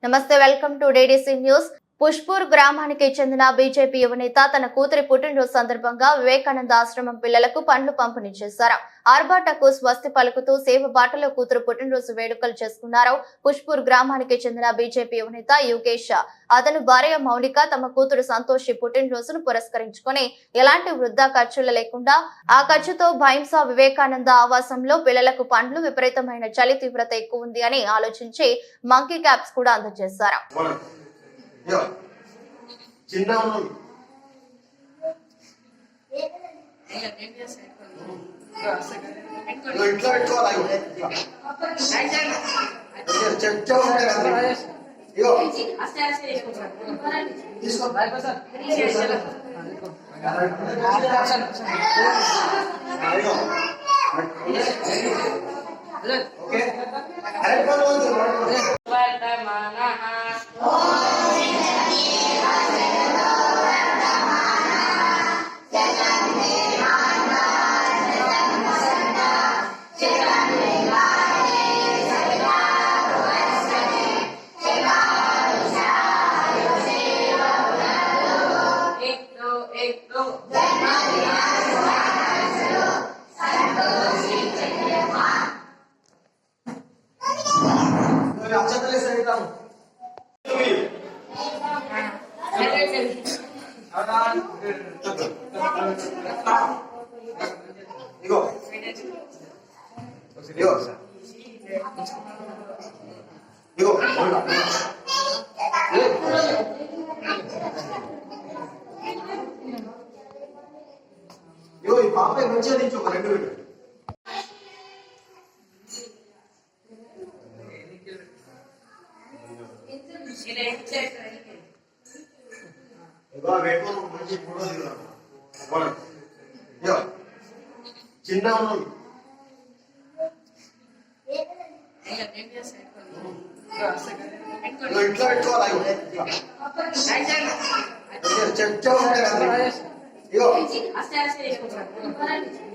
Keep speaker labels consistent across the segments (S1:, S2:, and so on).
S1: నమస్తే, welcome to DDC news. పుష్పూర్ గ్రామానికి చెందిన బీజేపీ యువనేత తన కూతురి పుట్టినరోజు సందర్భంగా వివేకానంద ఆశ్రమం పిల్లలకు పండ్లు పంపిణీ చేశారు. ఆర్భాటకు స్వస్తి పలుకుతూ సేవ బాటలో కూతురు పుట్టినరోజు వేడుకలు చేసుకున్నారు. పుష్పూర్ గ్రామానికి చెందిన బీజేపీ యువనేత యుగేష్, అతను భార్య మౌనిక తమ కూతురు సంతోషి పుట్టినరోజును పురస్కరించుకొని ఎలాంటి వృధా ఖర్చులు లేకుండా ఆ ఖర్చుతో భైంసా వివేకానంద ఆవాసంలో పిల్లలకు పండ్లు, విపరీతమైన చలి తీవ్రత ఎక్కువ ఉంది అని ఆలోచించి మంకీ క్యాప్స్ కూడా అందజేశారు.
S2: పాప మంచిగా నుంచి ఒక 2 వీడియో మంచి ఫోటో దిగుదాం. చిన్న ఇంట్లో పెట్టుకోవాలి. చెప్తా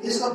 S2: తీసుకో.